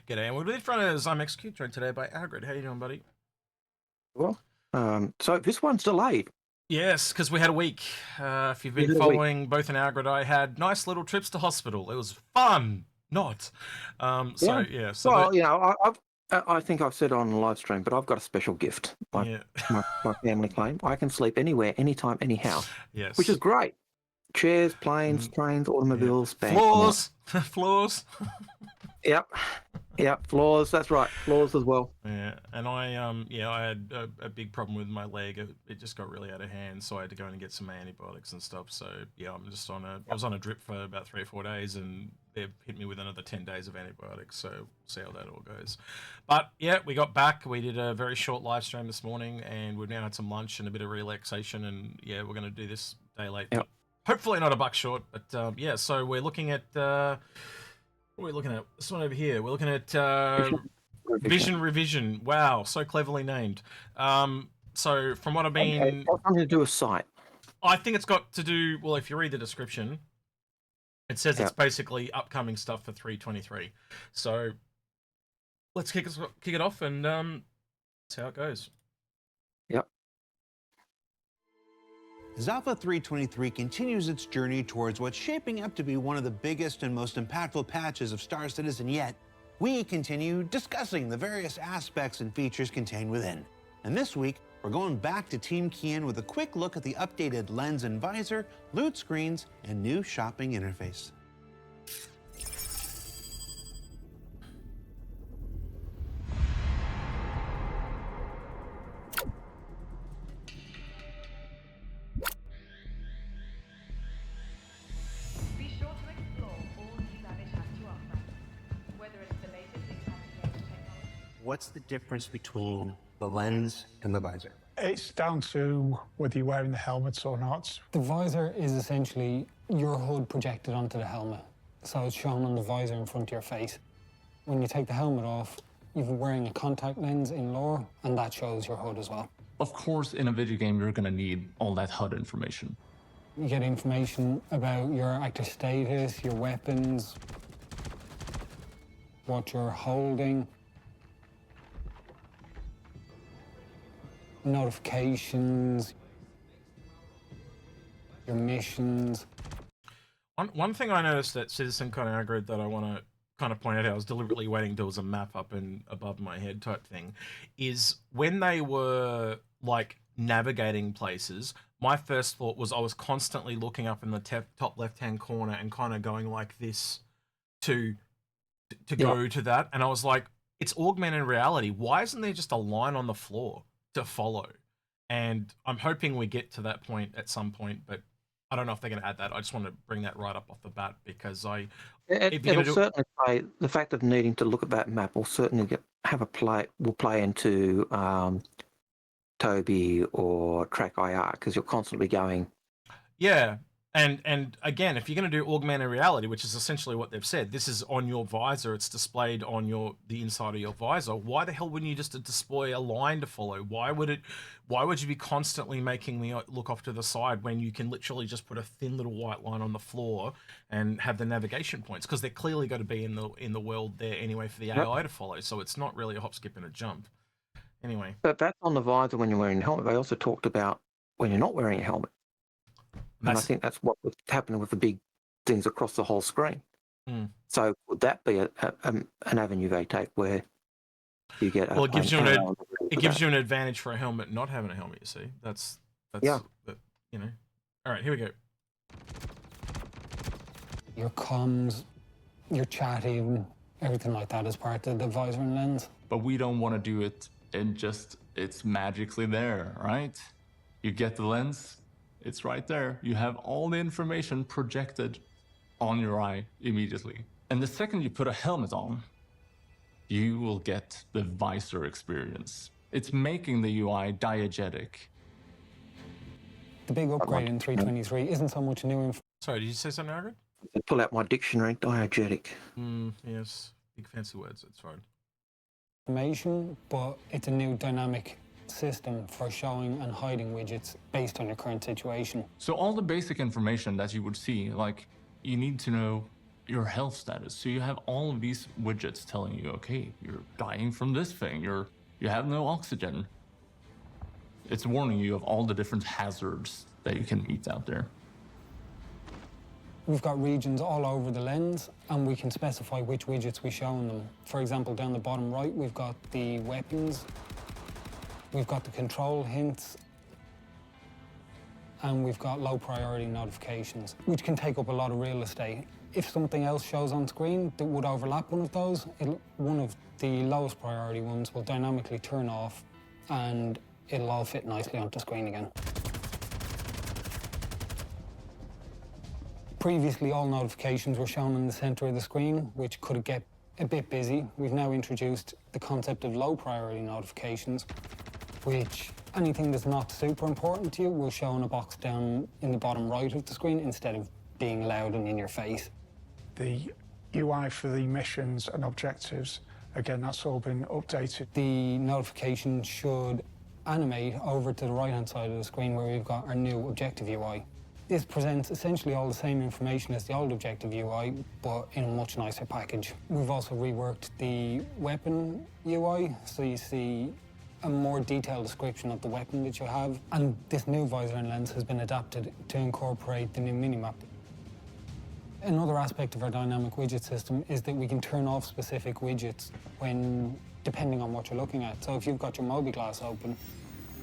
G'day, and we're with Inforunners. I'm Execute, joined today by Algared. How you doing, buddy? Well, so this one's delayed. Yes, because we had a week. If you've been following, both an Algared and I had nice little trips to hospital. It was fun, not. So Well, you know, I think I've said on the live stream, but I've got a special gift. My family claim I can sleep anywhere, anytime, anyhow. Yes. Which is great. Chairs, planes, trains, automobiles, floors, floors. Yep, floors. That's right, floors as well. Yeah, and I had a big problem with my leg. It just got really out of hand, so I had to go in and get some antibiotics and stuff. So yeah, I was on a drip for about 3 or 4 days, and they've hit me with another 10 days of antibiotics. So we'll see how that all goes. But yeah, we got back. We did a very short live stream this morning, and we've now had some lunch and a bit of relaxation. And yeah, we're going to do this day late. Yep. Hopefully not a buck short, but yeah. So we're looking at. What are we looking at? This one over here. We're looking at Vison Revision. Wow, so cleverly named. So from what I've been... What's something to do with site? I think it's got to do... Well, if you read the description, it says it's basically upcoming stuff for 3.23. So let's kick it off and see how it goes. Yep. Zalpha 3.23 continues its journey towards what's shaping up to be one of the biggest and most impactful patches of Star Citizen yet. We continue discussing the various aspects and features contained within. And this week, we're going back to Team Kian with a quick look at the updated lens and visor, loot screens, and new shopping interface. What's the difference between the lens and the visor? It's down to whether you're wearing the helmets or not. The visor is essentially your HUD projected onto the helmet. So it's shown on the visor in front of your face. When you take the helmet off, you're wearing a contact lens in lore, and that shows your HUD as well. Of course, in a video game, you're going to need all that HUD information. You get information about your active status, your weapons, what you're holding, notifications, your missions. One thing I noticed that Citizen kind of agreed that I want to kind of point out, I was deliberately waiting until there was a map up and above my head type thing, is when they were like navigating places, my first thought was I was constantly looking up in the top left-hand corner and kind of going like this to go to that, and I was like, it's augmented reality. Why isn't there just a line on the floor to follow? And I'm hoping we get to that point at some point, but I don't know if they're going to add that. I just want to bring that right up off the bat because It'll certainly play. The fact of needing to look at that map will certainly will play into Toby or Track IR because you're constantly going. Yeah. And again, if you're going to do augmented reality, which is essentially what they've said, this is on your visor, it's displayed on the inside of your visor. Why the hell wouldn't you just display a line to follow? Why would you be constantly making me look off to the side when you can literally just put a thin little white line on the floor and have the navigation points? Because they're clearly going to be in the world there anyway for the AI to follow. So it's not really a hop, skip, and a jump. Anyway. But that's on the visor when you're wearing a helmet. They also talked about when you're not wearing a helmet. And I think that's what was happening with the big things across the whole screen. So would that be an avenue they take where you get? Well, it gives you an advantage for a helmet not having a helmet. You see, that's you know. All right, here we go. Your comms, your chatting, everything like that is part of the visor and lens. But we don't want to do it and just it's magically there, right? You get the lens. It's right there. You have all the information projected on your eye immediately. And the second you put a helmet on, you will get the visor experience. It's making the UI diegetic. The big upgrade in 3.23 isn't so much new information. Sorry, did you say something, Algared? Pull out my dictionary, diegetic. Yes, big fancy words, that's right. But it's a new dynamic system for showing and hiding widgets based on your current situation. So all the basic information that you would see, like you need to know your health status. So you have all of these widgets telling you, okay, you're dying from this thing, you have no oxygen. It's warning you of all the different hazards that you can meet out there. We've got regions all over the lens, and we can specify which widgets we show in them. For example, down the bottom right, we've got the weapons, we've got the control hints, and we've got low priority notifications, which can take up a lot of real estate. If something else shows on screen that would overlap one of those, one of the lowest priority ones will dynamically turn off, and it'll all fit nicely onto screen again. Previously, all notifications were shown in the center of the screen, which could get a bit busy. We've now introduced the concept of low priority notifications, which anything that's not super important to you will show in a box down in the bottom right of the screen instead of being loud and in your face. The UI for the missions and objectives, again, that's all been updated. The notification should animate over to the right-hand side of the screen where we've got our new objective UI. This presents essentially all the same information as the old objective UI, but in a much nicer package. We've also reworked the weapon UI, so you see a more detailed description of the weapon that you have. And this new visor and lens has been adapted to incorporate the new minimap. Another aspect of our dynamic widget system is that we can turn off specific widgets depending on what you're looking at. So if you've got your mobi-glass open,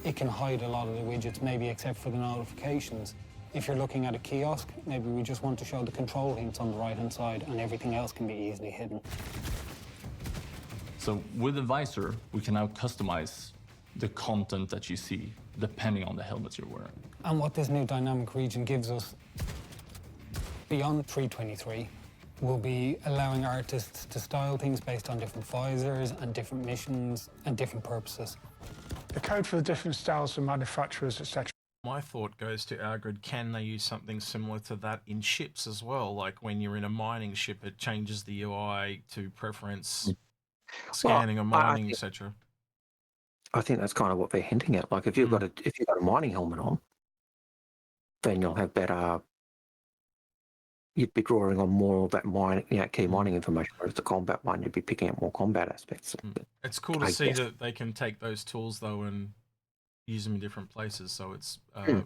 it can hide a lot of the widgets, maybe except for the notifications. If you're looking at a kiosk, maybe we just want to show the control hints on the right-hand side and everything else can be easily hidden. So with the visor, we can now customize the content that you see depending on the helmet you're wearing. And what this new dynamic region gives us beyond 323 will be allowing artists to style things based on different visors and different missions and different purposes. The code for the different styles of manufacturers, etc. My thought goes to Algared, can they use something similar to that in ships as well? Like when you're in a mining ship, it changes the UI to preference scanning or mining, etc. I think that's kind of what they're hinting at. Like if you've got a mining helmet on, then you'll have better. You'd be drawing on more of that key mining information, whereas the combat one, you'd be picking up more combat aspects. It's cool to see that they can take those tools though and use them in different places, so it's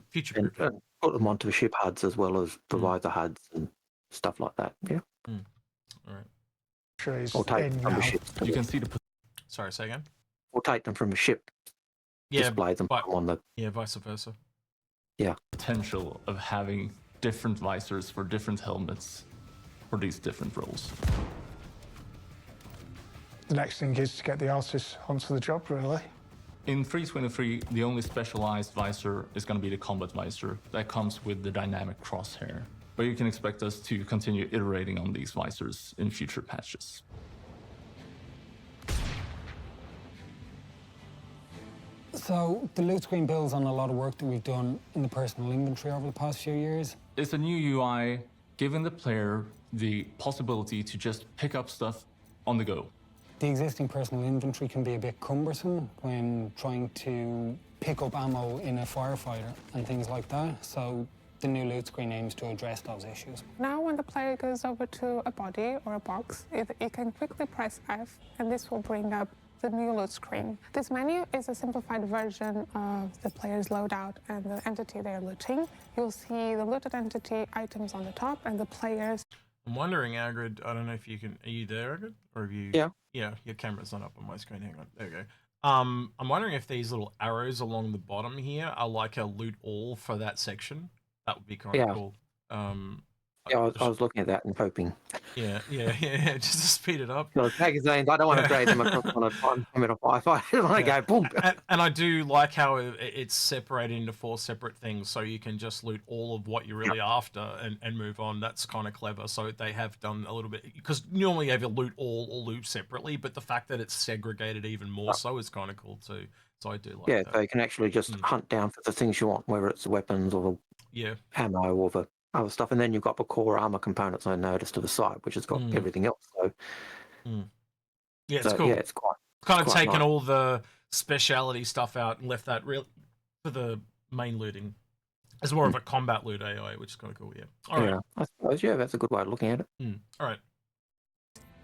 future-proof. And put them onto the ship HUDs as well as the visor HUDs and stuff like that. Yeah. All right. Or take them from the ship. You can see the. Sorry, say again. Or take them from the ship. Yeah, display them on the. Yeah, vice versa. Yeah. Potential of having different visors for different helmets for these different roles. The next thing is to get the artists onto the job, really. In 323, the only specialized visor is going to be the combat visor that comes with the dynamic crosshair. But you can expect us to continue iterating on these visors in future patches. So the loot screen builds on a lot of work that we've done in the personal inventory over the past few years. It's a new UI giving the player the possibility to just pick up stuff on the go. The existing personal inventory can be a bit cumbersome when trying to pick up ammo in a firefighter and things like that, so the new loot screen aims to address those issues. Now when the player goes over to a body or a box, it can quickly press F, and this will bring up the new loot screen. This menu is a simplified version of the player's loadout and the entity they're looting. You'll see the looted entity items on the top and the player's. I'm wondering, Algared, I don't know if you can, are you there, Algared? Or have you? Yeah. Yeah, your camera's not up on my screen. Hang on. There we go. I'm wondering if these little arrows along the bottom here are like a loot all for that section. That would be kind of cool. Yeah, I was looking at that and hoping. Yeah, just to speed it up. Those magazines, I don't want to drag them across on a firefight. I want to go boom. And I do like how it's separated into 4 separate things, so you can just loot all of what you're really after and move on. That's kind of clever. So they have done a little bit, because normally you have a loot all or loot separately, but the fact that it's segregated even more so is kind of cool too. So I do like that. Yeah, so you can actually just hunt down for the things you want, whether it's the weapons or the ammo or the other stuff, and then you've got the core armor components I noticed to the side, which has got everything else. So, yeah, it's cool. Yeah, it's kind of taken nice. all the speciality stuff out and left that real for the main looting. It's more of a combat loot AI, which is kind of cool. Yeah. All right. I suppose, yeah, that's a good way of looking at it. All right.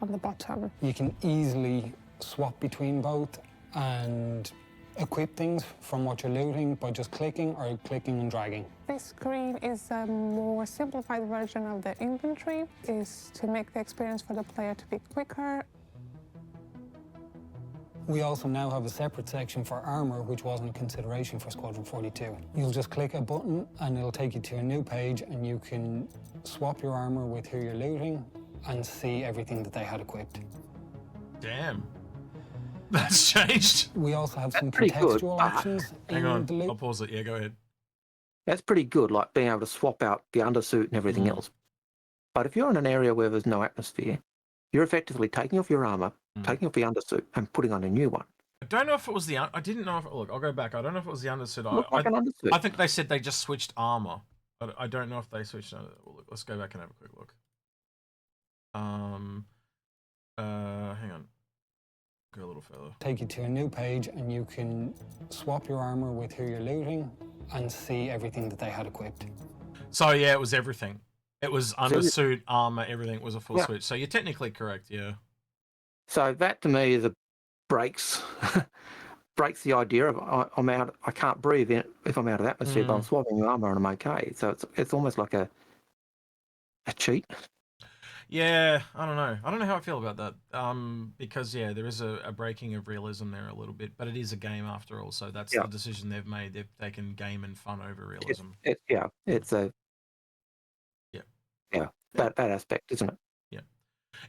On the bottom. You can easily swap between both and equip things from what you're looting by just clicking or clicking and dragging. This screen is a more simplified version of the inventory, is to make the experience for the player to be quicker. We also now have a separate section for armor, which wasn't a consideration for Squadron 42. You'll just click a button and it'll take you to a new page and you can swap your armor with who you're looting and see everything that they had equipped. Damn. That's changed. We also have some pretty good. contextual actions Hang in on, the loot. I'll pause it. Yeah, go ahead. That's pretty good, like being able to swap out the undersuit and everything else. But if you're in an area where there's no atmosphere, you're effectively taking off your armor, taking off the undersuit, and putting on a new one. I don't know if it was the... I didn't know if... Look, I'll go back. I don't know if it was the undersuit. Look like an undersuit. I think they said they just switched armor. I don't know if they switched... Look, let's go back and have a quick look. Hang on. Go a little further. Take you to a new page and you can swap your armor with who you're looting and see everything that they had equipped. So yeah, it was everything. It was undersuit, armor, everything was a full switch. So you're technically correct, yeah. So that to me is a breaks the idea of I'm out. I can't breathe if I'm out of atmosphere, but I'm swapping the armor and I'm okay. So it's almost like a cheat. Yeah, I don't know. I don't know how I feel about that. Because yeah, there is a breaking of realism there a little bit, but it is a game after all. So that's the decision they've made. They've taken game and fun over realism. It's a that aspect, isn't it? Yeah,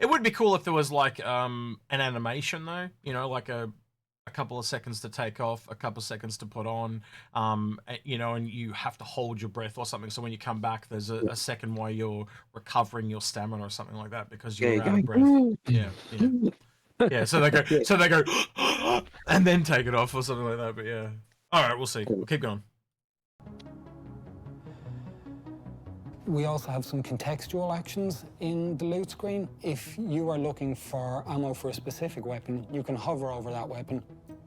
it would be cool if there was like an animation though. You know, like a couple of seconds to take off, a couple of seconds to put on. You know, and you have to hold your breath or something. So when you come back, there's a second while you're recovering your stamina or something like that because you're out of breath. Yeah. So they go, and then take it off or something like that. But yeah. All right, we'll see. We'll keep going. We also have some contextual actions in the loot screen. If you are looking for ammo for a specific weapon, you can hover over that weapon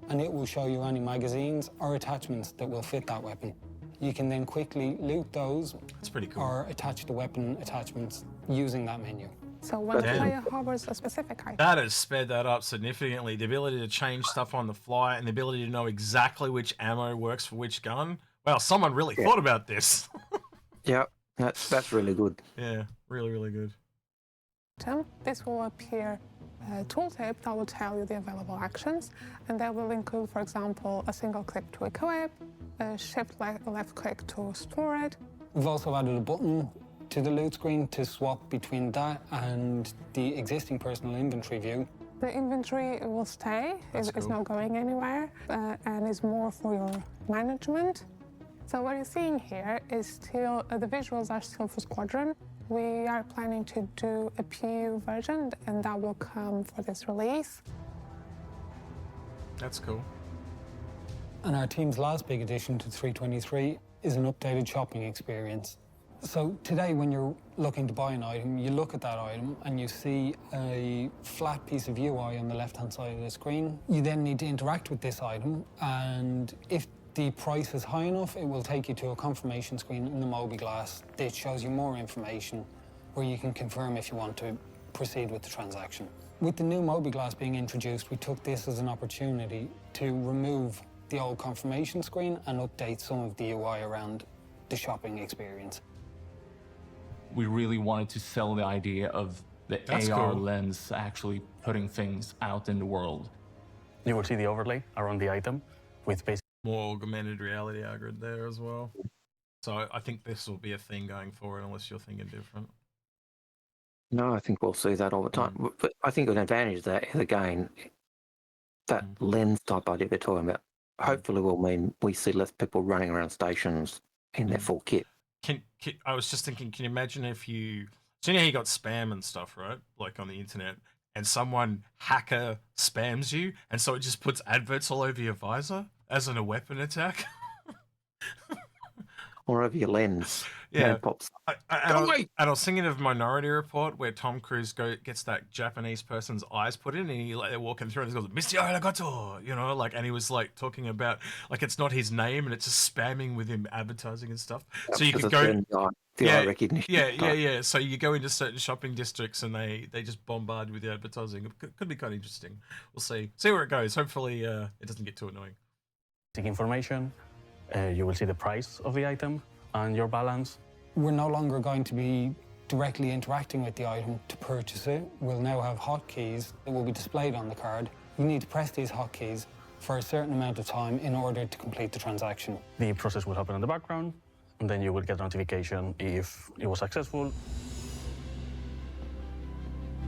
and it will show you any magazines or attachments that will fit that weapon. You can then quickly loot those. That's pretty cool. Or attach the weapon attachments using that menu. So when the player hovers a specific item. That has sped that up significantly. The ability to change stuff on the fly and the ability to know exactly which ammo works for which gun. Wow, someone really thought about this. Yeah. That's really good. Yeah, really, really good. This will appear a tooltip that will tell you the available actions, and that will include, for example, a single click to equip, a shift left click to store it. We've also added a button to the loot screen to swap between that and the existing personal inventory view. The inventory will stay, it's not going anywhere, and is more for your management. So what you're seeing here is still, the visuals are still for Squadron. We are planning to do a PU version, and that will come for this release. That's cool. And our team's last big addition to 323 is an updated shopping experience. So today, when you're looking to buy an item, you look at that item and you see a flat piece of UI on the left-hand side of the screen. You then need to interact with this item, and if the price is high enough, it will take you to a confirmation screen in the Mobiglass that shows you more information where you can confirm if you want to proceed with the transaction. With the new Mobiglass being introduced, we took this as an opportunity to remove the old confirmation screen and update some of the UI around the shopping experience. We really wanted to sell the idea of the AR lens actually putting things out in the world. You will see the overlay around the item with basically more augmented reality Algared there as well. So I think this will be a thing going forward unless you're thinking different. No, I think we'll see that all the time. But I think an advantage of that is, again, that lens type idea they're talking about hopefully will mean we see less people running around stations in their full kit. I was just thinking, can you imagine if you... So you know how you got spam and stuff, right? Like on the internet, and someone hacker spams you, and so it just puts adverts all over your visor as in a weapon attack? Or over your lens. Yeah. hand pops. And I was thinking of Minority Report, where Tom Cruise gets that Japanese person's eyes put in, and they're walking through, and he goes, "Mr. Arigato," and he was like talking about like it's not his name, and it's just spamming with him advertising and stuff. So you could go, eye recognition. Yeah. So you go into certain shopping districts, and they just bombard with the advertising. It could be kind of interesting. We'll see where it goes. Hopefully, it doesn't get too annoying. Information, you will see the price of the item and your balance. We're no longer going to be directly interacting with the item to purchase it. We'll now have hotkeys that will be displayed on the card. You need to press these hotkeys for a certain amount of time in order to complete the transaction. The process will happen in the background, and then you will get a notification if it was successful.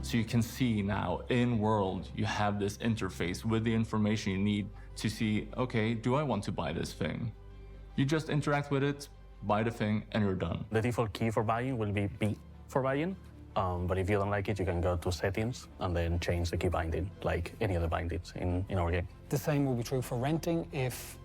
So you can see now, in world, you have this interface with the information you need to see, okay, do I want to buy this thing? You just interact with it, buy the thing, and you're done. The default key for buying will be B for buying, but if you don't like it, you can go to settings and then change the key binding, like any other bindings in our game. The same will be true for renting if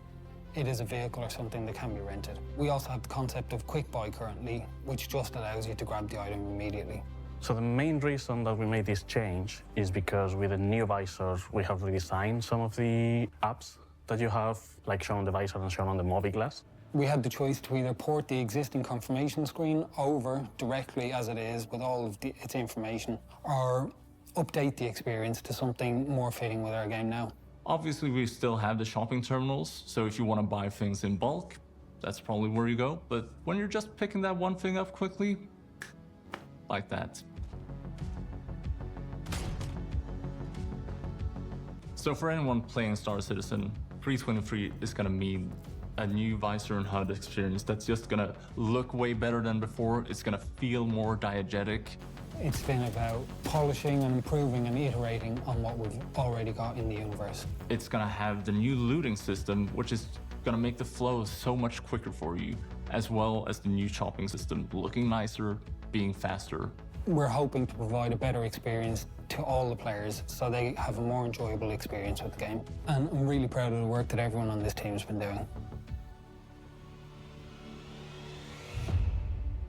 it is a vehicle or something that can be rented. We also have the concept of quick buy currently, which just allows you to grab the item immediately. So the main reason that we made this change is because with the new visor, we have redesigned some of the apps that you have, like shown on the visor and shown on the Mobi glass. We had the choice to either port the existing confirmation screen over directly as it is with all of its information, or update the experience to something more fitting with our game now. Obviously, we still have the shopping terminals, so if you want to buy things in bulk, that's probably where you go. But when you're just picking that one thing up quickly, like that. So for anyone playing Star Citizen, 323 is going to mean a new visor and HUD experience that's just going to look way better than before. It's going to feel more diegetic. It's been about polishing and improving and iterating on what we've already got in the universe. It's going to have the new looting system, which is going to make the flow so much quicker for you, as well as the new shopping system looking nicer, being faster. We're hoping to provide a better experience to all the players so they have a more enjoyable experience with the game. And I'm really proud of the work that everyone on this team has been doing.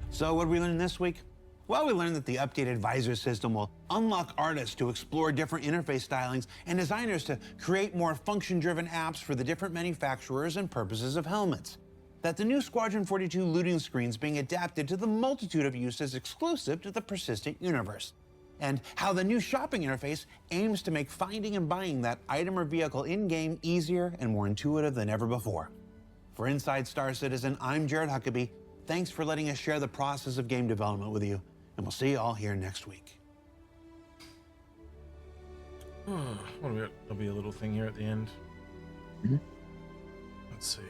So what did we learn this week? Well, we learned that the updated visor system will unlock artists to explore different interface stylings and designers to create more function-driven apps for the different manufacturers and purposes of helmets. That the new Squadron 42 looting screens being adapted to the multitude of uses exclusive to the persistent universe. And how the new shopping interface aims to make finding and buying that item or vehicle in-game easier and more intuitive than ever before. For Inside Star Citizen, I'm Jared Huckabee. Thanks for letting us share the process of game development with you, and we'll see you all here next week. There'll be a little thing here at the end. Mm-hmm. Let's see.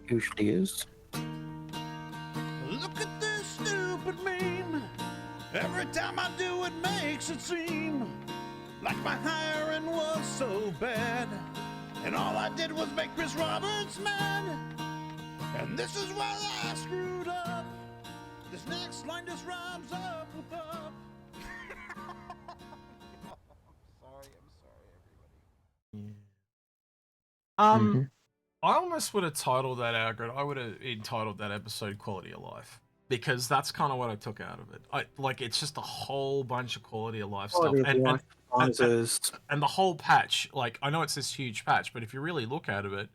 Usually is. Look at this stupid meme. Every time I do it makes it seem like my hiring was so bad, and all I did was make Chris Roberts mad. And this is why I screwed up. This next line just rhymes up with up. I'm sorry, everybody. I almost would have titled that Algared. I would have entitled that episode "Quality of Life" because that's kind of what I took out of it. It's just a whole bunch of quality of life stuff, and the whole patch. Like, I know it's this huge patch, but if you really look at it,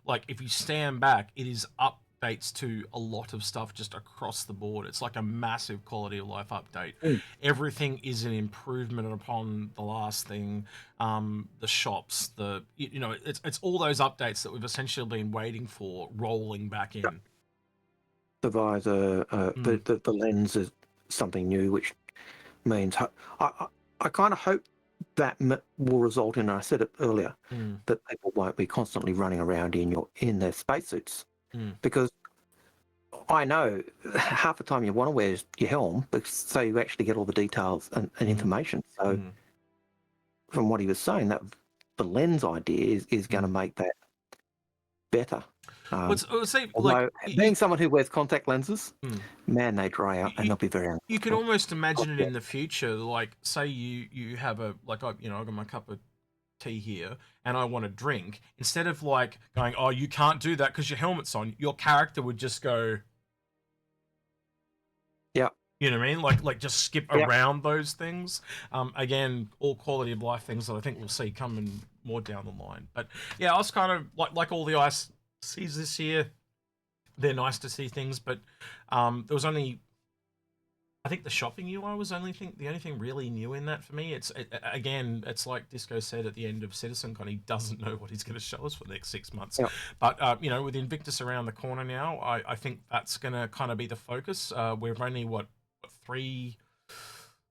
like if you stand back, it is updates to a lot of stuff just across the board. It's like a massive quality of life update. Everything is an improvement upon the last thing. The shops, it's all those updates that we've essentially been waiting for rolling back in. The visor, the lens is something new, which means I kind of hope that will result in, I said it earlier, that people won't be constantly running around in their spacesuits. Because I know half the time you want to wear your helm, so you actually get all the details and information. So from what he was saying, that the lens idea is going to make that better. Being someone who wears contact lenses, man, they dry out and they'll be very uncomfortable. You can almost imagine it in the future, like say you have I've got my cup of tea here and I want a drink, instead of like going, oh, you can't do that because your helmet's on, your character would just go, yeah, you know what I mean? Like just skip around those things. Again, all quality of life things that I think we'll see coming more down the line. But yeah, I was kind of like all the ICs this year. They're nice to see things, but there was only, I think the shopping UI was the only thing really new in that for me. Again, it's like Disco said at the end of CitizenCon, he doesn't know what he's going to show us for the next 6 months. Yep. But you know, with Invictus around the corner now, I think that's going to kind of be the focus. We've only three.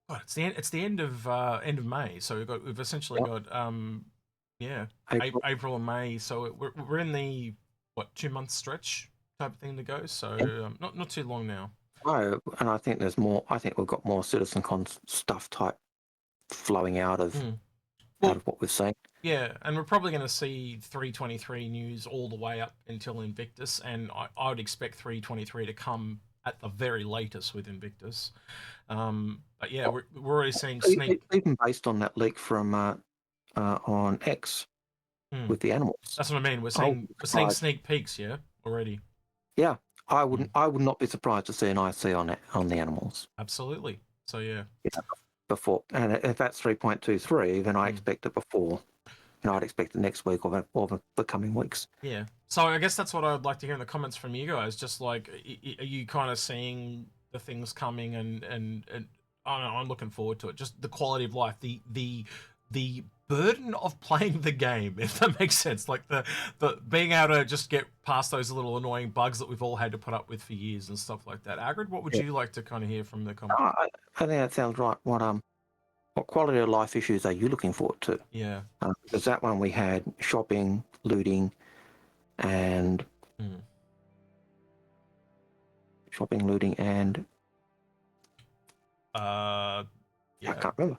God, it's the end of May, so we've essentially got April and May, so we're in the 2-month stretch type of thing to go. So not too long now. Oh, and I think there's more. I think we've got more CitizenCon stuff type flowing out of what we've seen. Yeah, and we're probably going to see 323 news all the way up until Invictus, and I would expect 323 to come at the very latest with Invictus. But yeah, we're already seeing sneak. Even based on that leak from on X with the animals. That's what I mean. We're seeing sneak peeks, already. Yeah, I would not be surprised to see an IC on the animals. Absolutely. So yeah. Before, and if that's 3.23, then I expect it before. I'd expect it next week or the coming weeks. Yeah. So I guess that's what I'd like to hear in the comments from you guys. Just like, are you kind of seeing the things coming, and I don't know, I'm looking forward to it. Just the quality of life, the burden of playing the game, if that makes sense. Like the being able to just get past those little annoying bugs that we've all had to put up with for years and stuff like that. Algared, what would you like to kind of hear from the comments? I think that sounds right. What quality of life issues are you looking forward to? Yeah. Because that one we had shopping, looting, and shopping, looting, and I can't remember.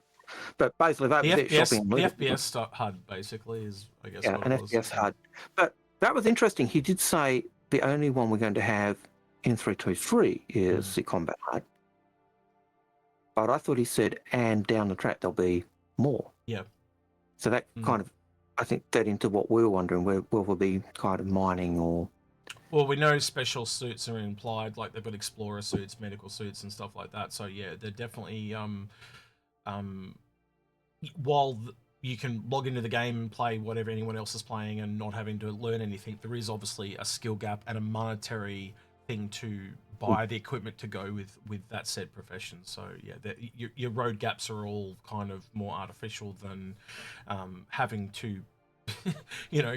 But basically, that was it. Shopping, looting. The FPS HUD basically is, I guess. Yeah, an FPS HUD. But that was interesting. He did say the only one we're going to have in 323 is the combat HUD. But I thought he said, and down the track there'll be more. Yeah. So that kind of, I think, fed into what we were wondering, where we'll be kind of mining or... Well, we know special suits are implied, like they've got explorer suits, medical suits, and stuff like that. So yeah, they're definitely while you can log into the game and play whatever anyone else is playing and not having to learn anything, there is obviously a skill gap and a monetary thing to buy the equipment to go with that said profession. So yeah, your road gaps are all kind of more artificial than having to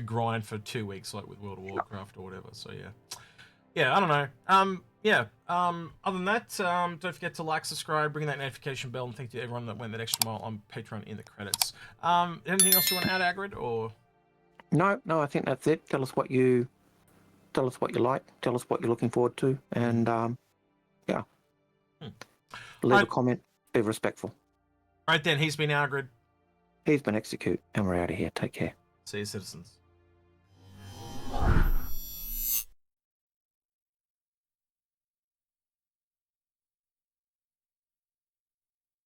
grind for 2 weeks like with World of Warcraft or whatever. So yeah, I don't know. Other than that, don't forget to like, subscribe, ring that notification bell, and thank you to everyone that went that extra mile on Patreon in the credits. Anything else you want to add, Algared, or? No, I think that's it. Tell us what you like. Tell us what you're looking forward to, and leave a comment. Be respectful. All right then. He's been Algared. He's been Execute, and we're out of here. Take care. See you, citizens.